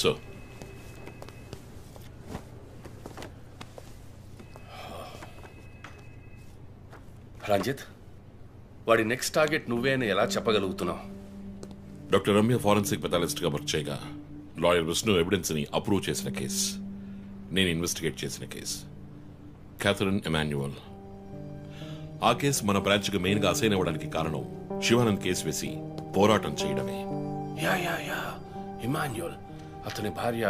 So Ranjith, వాడి next target నువ్వే అని ఎలా చెప్పగలుగుతున్నావు? డాక్టర్ రమ్య ఫారెన్సిక్ పెథాలజిస్ట్గా వర్క్ చేయగా లాయర్ విష్ణు ఎవిడెన్స్ని అప్రూవ్ చేసిన కేస్, నేను ఇన్వెస్టిగేట్ చేసిన కేస్. Catherine Emmanuel. ఆ కేసు మన బ్రాంచ్కి మెయిన్గా అసైన్ అవ్వడానికి కారణం శివానంద్ కేసు వేసి పోరాటం చేయడమే. యా ఇమాన్యువల్, అతని భార్య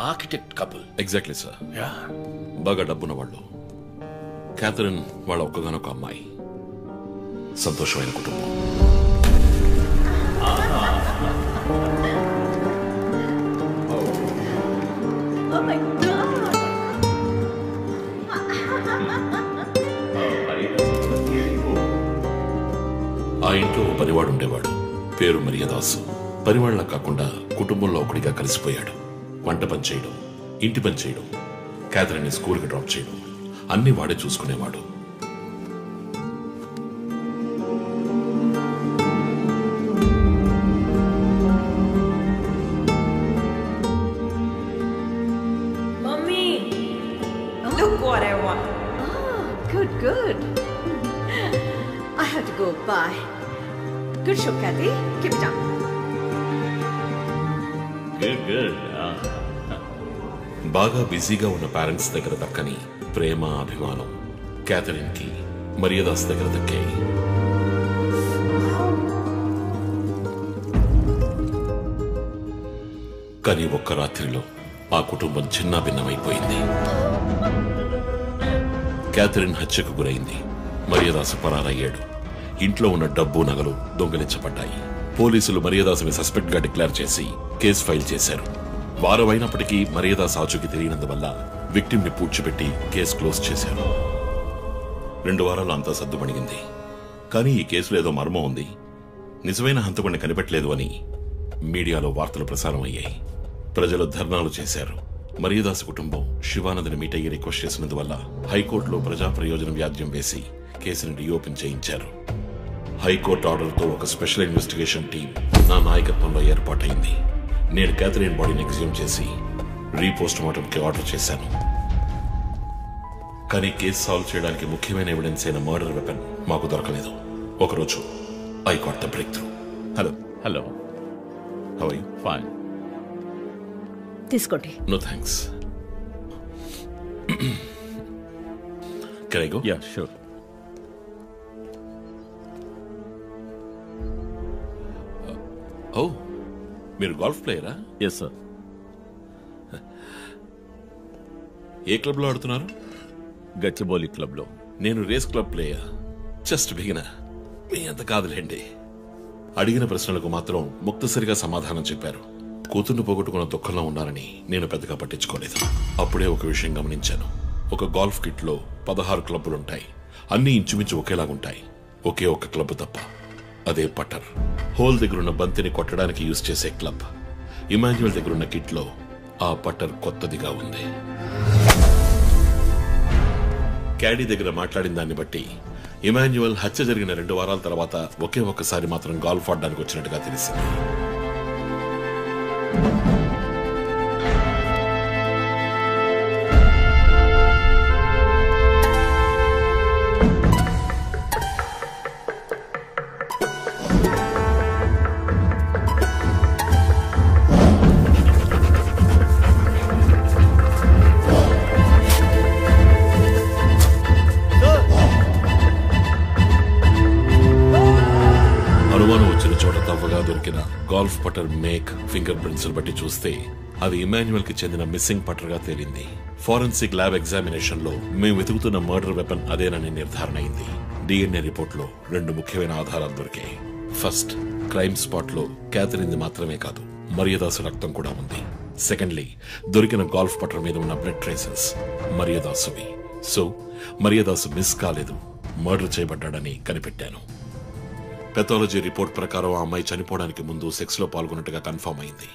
ఆర్కిటెక్ట్ కపుల్. Exactly sir. బాగా డబ్బున్న వాళ్ళు. క్యాథరిన్ వాళ్ళ ఒక్కగానొక అమ్మాయి. సంతోషమైన కుటుంబం. ఆ ఇంట్లో పనివాడు ఉండేవాడు, పేరు మరియదాసు. పనివాళ్ళ కాకుండా కుటుంబంలో ఒకటిగా కలిసిపోయాడు. వంట పని చేయడం, ఇంటి పని చేయడం, క్యాథరిన్ స్కూల్కి డ్రాప్ చేయడం అన్ని వాడే చూసుకునేవాడు. Good. I have to go. Bye. Good show, Kathy. Keep it up. Good. బాగా బిజీగా ఉన్న పేరెంట్స్ దగ్గర దక్కని ప్రేమ, అభిమానం క్యాథరిన్ కి మరియదాస్ దగ్గర దక్కాయి. కానీ ఒక్క రాత్రిలో ఆ కుటుంబం చిన్నాభిన్నమైపోయింది. క్యాథరిన్ హత్యకు గురైంది. మరియదాసు పరారయ్యాడు. ఇంట్లో ఉన్న డబ్బు, నగలు దొంగిలించబడ్డాయి. పోలీసులు మరియదాసుని సస్పెక్ట్ గా డిక్లేర్ చేసి కేసు ఫైల్ చేశారు. వారం అయినప్పటికీ మరియదాస్ ఆచూకీ తెలియనందువల్ల విక్టిమ్ ని పూడ్చిపెట్టి కేసు క్లోజ్ చేశారు. 2 వారాలు అంతా సర్దుమణిగింది. కానీ ఈ కేసులో ఏదో మర్మం ఉంది, నిజమైన హంతకుడిని కనిపెట్టలేదు అని మీడియాలో వార్తలు ప్రసారం అయ్యాయి. ప్రజలు ధర్నాలు చేశారు. మరియదాస్ కుటుంబం శివానంద్ని మీట్ అయ్యి రిక్వెస్ట్ చేసినందువల్ల హైకోర్టులో ప్రజా ప్రయోజనం వ్యాజ్యం వేసి కేసును రీఓపెన్ చేయించారు. హైకోర్టు ఆర్డర్తో ఒక స్పెషల్ ఇన్వెస్టిగేషన్ టీం నా నాయకత్వంలో ఏర్పాటైంది. నేను క్యాథరిన్ బాడీని ఎగ్జ్యూమ్ చేసి రీపోస్ట్ మార్టంకి ఆర్డర్ చేశాను. కానీ కేసు సాల్వ్ చేయడానికి ముఖ్యమైన ఎవిడెన్స్ అయిన మర్డర్ వెపన్ మాకు దొరకలేదు. ఒకరోజు I got the breakthrough. Hello how are you? Fine. తీసుకోండి. No thanks. Can I go? Ya sure. Oh, మీరు గోల్ఫ్ ప్లేయరా? Yes sir. ఏ క్లబ్లో ఆడుతున్నారు? గచ్చిబౌలి క్లబ్లో. నేను race club player. Just beginner. మీ అంత కాదులేండి. అడిగిన ప్రశ్నలకు మాత్రం ముక్తసరిగా సమాధానం చెప్పారు. కూతుర్ను పోగొట్టుకున్న దుఃఖంలో ఉన్నారని నేను పెద్దగా పట్టించుకోలేదు. అప్పుడే ఒక విషయం గమనించాను. ఒక గోల్ఫ్ కిట్లో 16 క్లబ్బులుంటాయి. అన్నీ ఇంచుమించు ఒకేలాగుంటాయి. ఒకే ఒక్క క్లబ్ తప్ప. అదే పట్టర్. హోల్ దగ్గరున్న బంతిని కొట్టడానికి యూజ్ చేసే క్లబ్. ఇమాన్యువల్ దగ్గరున్న కిట్లో ఆ పట్టర్ కొత్తదిగా ఉంది. క్యాడీ దగ్గర మాట్లాడిన దాన్ని బట్టి ఇమాన్యువల్ హత్య జరిగిన 2 వారాల తర్వాత ఒకే ఒక్కసారి మాత్రం గోల్ఫ్ ఆడడానికి వచ్చినట్టుగా తెలిసింది. అనుమానం వచ్చిన చోట తవ్వగా దొరికిన గోల్ఫ్ పటర్ మేక్, ఫింగర్ ప్రింట్స్ బట్టి చూస్తే అది ఇమాన్యువల్ కి చెందిన మిస్సింగ్ పటర్ గా తేలింది. ఫోరెన్సిక్ ల్యాబ్ ఎగ్జామినేషన్ లో మేము వెతుకుతున్న మర్డర్ వెపన్ అదేనని నిర్ధారణ అయింది. డిఎన్ఏ రిపోర్ట్ లో 2 ముఖ్యమైన ఆధారాలు దొరికాయి. ఫస్ట్, క్రైమ్ స్పాట్ లో క్యాథరిన్ మాత్రమే కాదు, మరియదాసు రక్తం కూడా ఉంది. సెకండ్లీ, దొరికిన గోల్ఫ్ పటర్ మీద ఉన్న బ్లడ్ ట్రేసెస్ మరియదాసువి. సో మరియదాసు మిస్ కాలేదు, మర్డర్ చేయబడ్డాడని కనిపెట్టాను. పెథాలజీ రిపోర్ట్ ప్రకారం ఆ అమ్మాయి చనిపోవడానికి ముందు సెక్స్ లో పాల్గొన్నట్టుగా కన్ఫర్మ్ అయింది.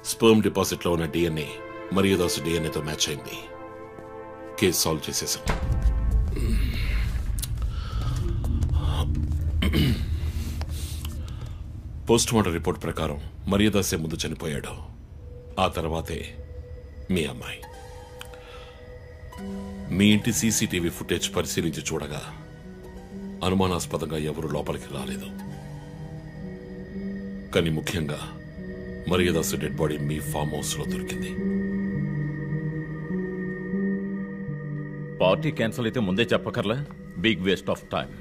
స్పర్మ్ డిపాజిట్ లో ఉన్న డిఎన్ఏ మరియదాసు డిఎన్ఏతో మ్యాచ్ అయింది. కేసు సాల్వ్ చేసేసాం. పోస్ట్ మార్టం రిపోర్ట్ ప్రకారం మరియదాసే ముందు చనిపోయాడు. ఆ తర్వాతే మీ అమ్మాయి. మీ ఇంటి సీసీటీవీ ఫుటేజ్ పరిశీలించి చూడగా అనుమానాస్పదంగా ఎవరు లోపలికి రాలేదు. కానీ ముఖ్యంగా మరియదాసు డెడ్ బాడీ మీ ఫామ్ హౌస్ లో దొరికింది. పార్టీ క్యాన్సిల్ అయితే ముందే చెప్పకర్లా? Big waste of time.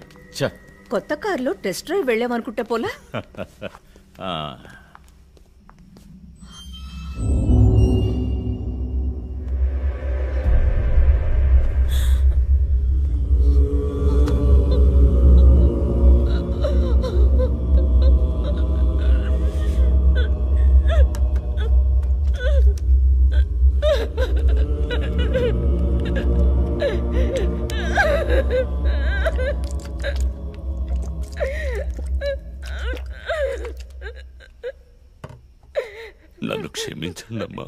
కొత్త కారులో టెస్ట్ డ్రైవ్ వెళ్ళామనుకుంటా పోలా. నన్ను క్షమించండమ్మా.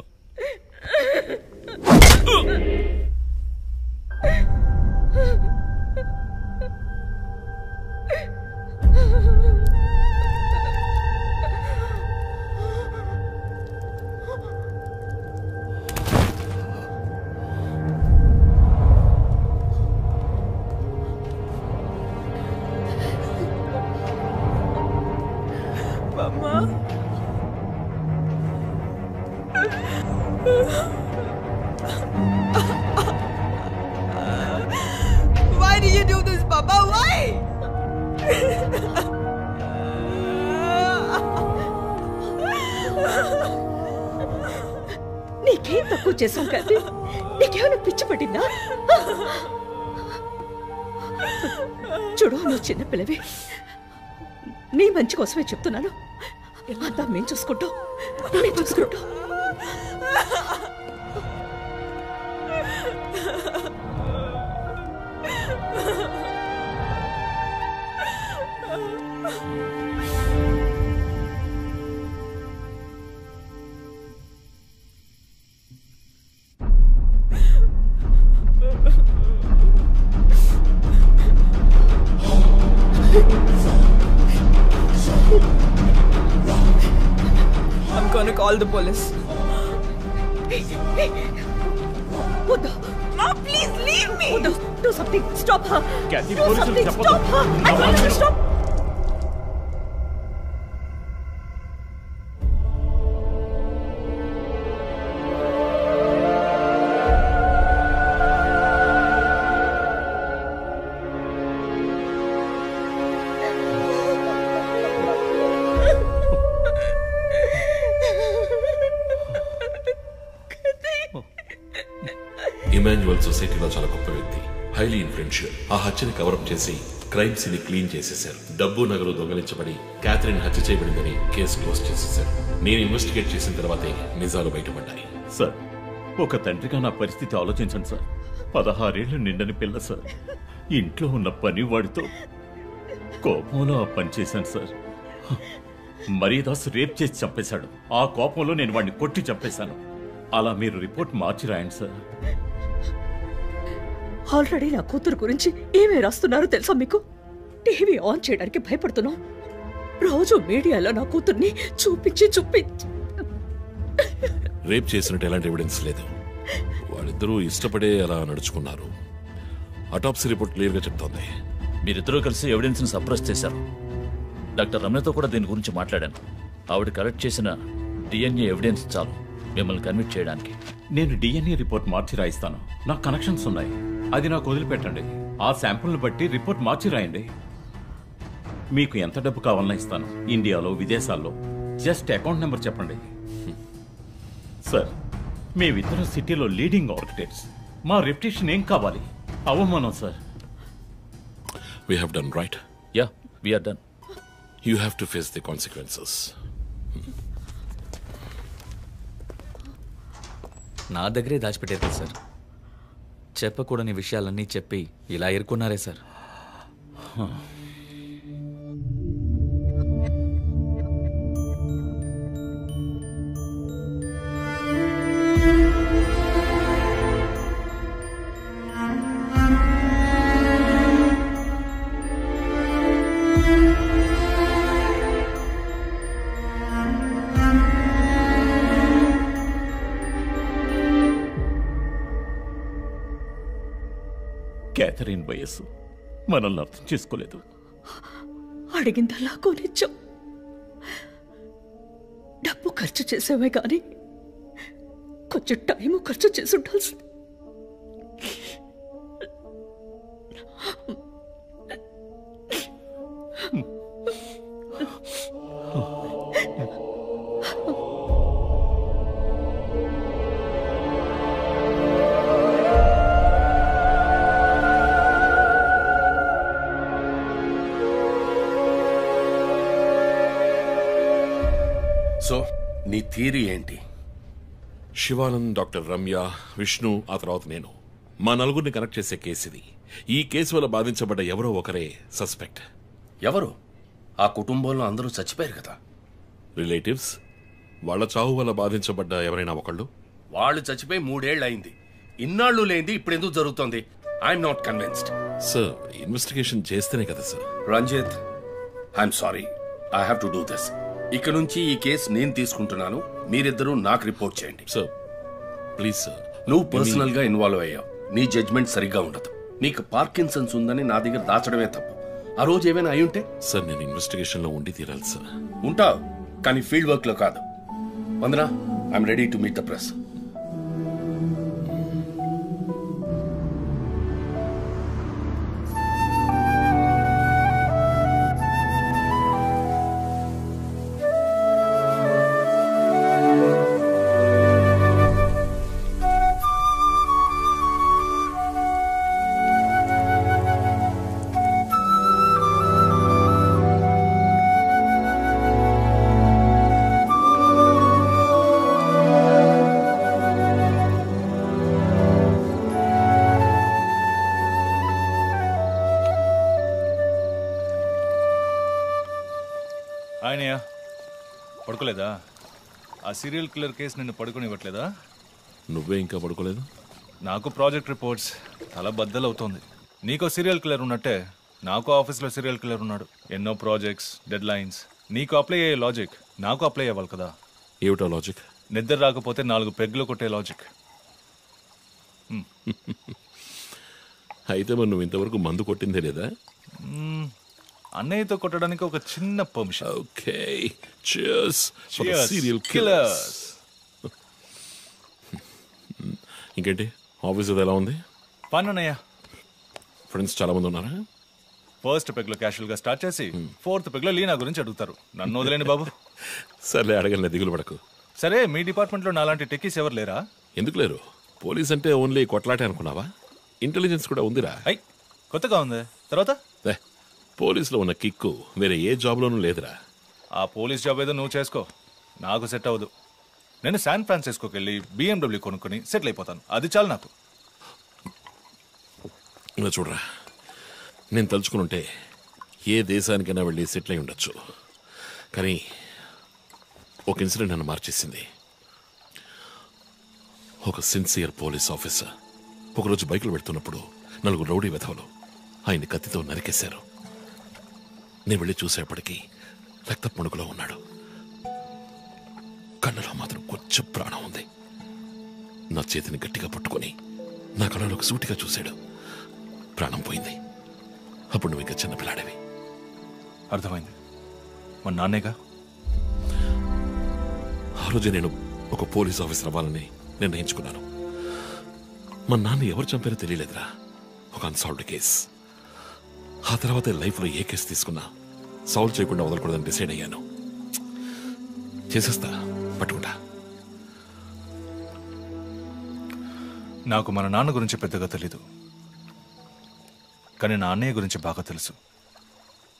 Why do you do this, Papa? Why? నీకేం తక్కువ చేశాం కాదు? నీకేమైనా పిచ్చి పట్టిందా? చూడు, నువ్వు చిన్నపిల్లవి. నీ మంచి కోసమే చెప్తున్నాను. అంతా మేము చూసుకుంటాం. I'm gonna call the police. వద్దు. Mom, please leave me. వద్దు. Do something. Stop her. Kathy, Do పోలీసులు something. చెప్పొద్దు. Stop her. I want you to stop. Emmanuel సొసైటీలో చాలా గొప్ప వ్యక్తి, హైలీ ఇన్ఫ్లుయెన్షియల్. ఆ హత్యని కవరప్ చేసి క్రైమ్ సీన్ క్లీన్ చేసేశారు. డబ్బు నగలు దొంగలించబడి క్యాథరిన్ హత్య చేయబడిందని కేసు క్లోజ్ చేసేశారు. నేను ఇన్వెస్టిగేట్ చేసిన తర్వాతే నిజాలు బయటపడ్డాయి. సార్, ఒక తండ్రిగా నా పరిస్థితి ఆలోచించండి సార్. 16 ఏళ్లు నిండని పిల్ల సార్. ఇంట్లో ఉన్న పని వాడితో కోపంలో ఆ పని చేశాను సార్. మరియదాస్ రేప్ చేసి చంపేశాడు. ఆ కోపంలో నేను వాడిని కొట్టి చంపేశాను. అలా మీరు రిపోర్ట్ మార్చి రాయండి సార్. ఆల్రెడీ నా కూతురు గురించి ఏమేమి రాస్తున్నారో తెలుసా మీకు? టీవీ ఆన్ చేయడానికి భయపడుతున్నాం. రోజు మీడియాలో నా కూతుర్ని చూపించి రేప్ చేసినట్టు ఎలాంటి ఎవిడెన్స్ లేదు. వాళ్ళిద్దరూ ఇష్టపడే అలా నడుచుకున్నారు. అటాప్సీ రిపోర్ట్ క్లియర్ గా చెప్తోంది. మీరిద్దరూ కలిసి ఎవిడెన్స్ ని సప్రెస్ చేశారు. డాక్టర్ రమ్యతో కూడా దీని గురించి మాట్లాడాను. ఆవిడ కలెక్ట్ చేసిన డిఎన్ఏ ఎవిడెన్స్ చాలు మిమ్మల్ని కన్విట్ చేయడానికి. నేను డిఎన్ఏ రిపోర్ట్ మార్చి రాయిస్తాను. నాకు కనెక్షన్స్ ఉన్నాయి. అది నాకు వదిలిపెట్టండి. ఆ శాంపుల్ని బట్టి రిపోర్ట్ మార్చి రాయండి. మీకు ఎంత డబ్బు కావాలన్నా ఇస్తాను. ఇండియాలో, విదేశాల్లో. జస్ట్ అకౌంట్ నెంబర్ చెప్పండి. సార్, మేమిద్దరం సిటీలో లీడింగ్ ఆర్కిటెక్ట్స్. మా రెప్యుటేషన్ ఏం కావాలి? అవమానం sir. We have done right. Yeah, we are done. You have to face the consequences. నా దగ్గరే దాచిపెట్టారు కదా సార్. చెప్పకూడని విషయాలన్నీ చెప్పి ఇలా ఇరుక్కున్నారే సార్. క్యాథరిన్ వయస్సు మనల్ని అర్థం చేసుకోలేదు. అడిగిందల్లా కొనిచ్చాం. డబ్బు ఖర్చు చేసామే కానీ కొంచెం టైము ఖర్చు చేసి ఉండాల్సింది. సో నీ థియరీ ఏంటి? శివానంద్, డాక్టర్ రమ్య, విష్ణు, ఆ తర్వాత నేను, మా నలుగురిని కనెక్ట్ చేసే కేసు ఇది. ఈ కేసు వల్ల బాధించబడ్డ ఎవరో ఒకరే సస్పెక్ట్. ఎవరు? ఆ కుటుంబంలో అందరూ చచ్చిపోయారు కదా. రిలేటివ్స్. వాళ్ళ చావు వల్ల బాధించబడ్డ ఎవరైనా ఒకళ్ళు. వాళ్ళు చచ్చిపోయి 3 ఏళ్ళు అయింది. ఇన్నాళ్ళు లేనిది ఇప్పుడు ఎందుకు జరుగుతోంది? I'm not convinced. Sir, investigation చేస్తేనే కదా sir. Ranjit, I'm sorry, I have to do this. ఇక నుంచి ఈ కేసు నేను తీసుకుంటున్నాను. మీరిద్దరూ నాకు రిపోర్ట్ చేయండి. Sir please sir. నువ్వు పర్సనల్ గా ఇన్వాల్వ్ అయ్యావు. నీ జడ్జ్మెంట్ సరిగ్గా ఉండదు. నీకు పార్కిన్సన్స్ ఉందని నా దగ్గర దాచడమే తప్పు. ఆ రోజు ఏమైనా అయి ఉంటే? సార్, నేను ఇన్వెస్టిగేషన్ లో ఉండి తీరాలి సార్. ఉంటావు, కానీ ఫీల్డ్ వర్క్ లో కాదు. Vandana, I'm ready to meet the press. ఆయనయ్య పడుకోలేదా? ఆ సీరియల్ కిల్లర్ కేసు నిన్ను పడుకోనివ్వట్లేదా? నువ్వే ఇంకా పడుకోలేదు? నాకు ప్రాజెక్ట్ రిపోర్ట్స్ తల బద్దలవుతోంది. నీకో సీరియల్ కిల్లర్ ఉన్నట్టే నాకు ఆఫీస్లో సీరియల్ కిల్లర్ ఉన్నాడు. ఎన్నో ప్రాజెక్ట్స్, డెడ్ లైన్స్. నీకు అప్లై అయ్యే లాజిక్ నాకు అప్లై అవ్వాలి కదా. ఏమిటా లాజిక్? నిద్ర రాకపోతే 4 పెగ్గులు కొట్టే లాజిక్. అయితే మరి నువ్వు ఇంతవరకు మందు కొట్టిందే లేదా? అన్నయ్యతో కొట్టడానికి ఒక చిన్న permission. Okay, cheers for the Cheers, serial killers. ఇంకేంటి, ఆఫీస్ అది ఎలా ఉంది? ఫన్ అన్నయ్య. ఫ్రెండ్స్ చాలా మంది ఉన్నారా? ఫస్ట్ పెగ్ లో క్యాషువల్ గా స్టార్ట్ చేసి 4th పెగ్ లో లీనా గురించి అడుగుతారు. నన్ను వదిలేండి బాబు. సర్లే, అడగలే, దిగులు పడకు. సరే, మీ డిపార్ట్మెంట్ లో నాలాంటి టెక్కీస్ ఎవరు లేరా? ఎందుకు లేరు? పోలీస్ అంటే ఓన్లీ కొట్లాటే అనుకున్నావా? ఇంటెలిజెన్స్ కూడా ఉందిరా. అయ్, కొత్తగా ఉంది. తర్వాత పోలీసులో ఉన్న కిక్కు వేరే ఏ జాబ్లోనూ లేదురా. ఆ పోలీస్ జాబ్ ఏదో నువ్వు చేసుకో, నాకు సెట్ అవ్వదు. నేను శాన్ ఫ్రాన్సిస్కోకి వెళ్ళి BMW కొనుక్కొని సెటిల్ అయిపోతాను. అది చాలు నాకు. ఇలా చూడరా, నేను తలుచుకుని ఉంటే ఏ దేశానికైనా వెళ్ళి సెటిల్ అయి ఉండొచ్చు. కానీ ఒక ఇన్సిడెంట్ నన్ను మార్చేసింది. ఒక సిన్సియర్ పోలీస్ ఆఫీసర్ ఒకరోజు బైకులు పెడుతున్నప్పుడు 4 రౌడీ వెధవలు ఆయన్ని కత్తితో నరికేశారు. నేను వెళ్ళి చూసేప్పటికీ రక్త పుణుకులో ఉన్నాడు. కళ్ళలో మాత్రం కొంచెం ప్రాణం ఉంది. నా చేతిని గట్టిగా పట్టుకొని నా కళ్ళలోకి సూటిగా చూశాడు. ప్రాణం పోయింది. అప్పుడు నువ్వు ఇంకా చిన్నపిల్లాడేవి. అర్థమైంది. మా నాన్నేగా. ఆ రోజు నేను ఒక పోలీస్ ఆఫీసర్ అవ్వాలని నిర్ణయించుకున్నాను. మా నాన్న ఎవరు చంపారో తెలియలేదురా. ఒక అన్సాల్వ్డ్ కేస్. ఆ తర్వాత లైఫ్లో ఏ కేసు తీసుకున్నా సాల్వ్ చేయకుండా వదలకూడదని డిసైడ్ అయ్యాను. చేసేస్తా, పట్టుకుంటా. నాకు మన నాన్న గురించి పెద్దగా తెలీదు, కానీ నా అన్నయ్య గురించి బాగా తెలుసు.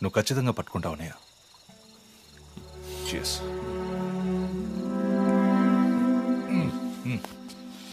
నువ్వు ఖచ్చితంగా పట్టుకుంటావు అన్నయ్య. Cheers.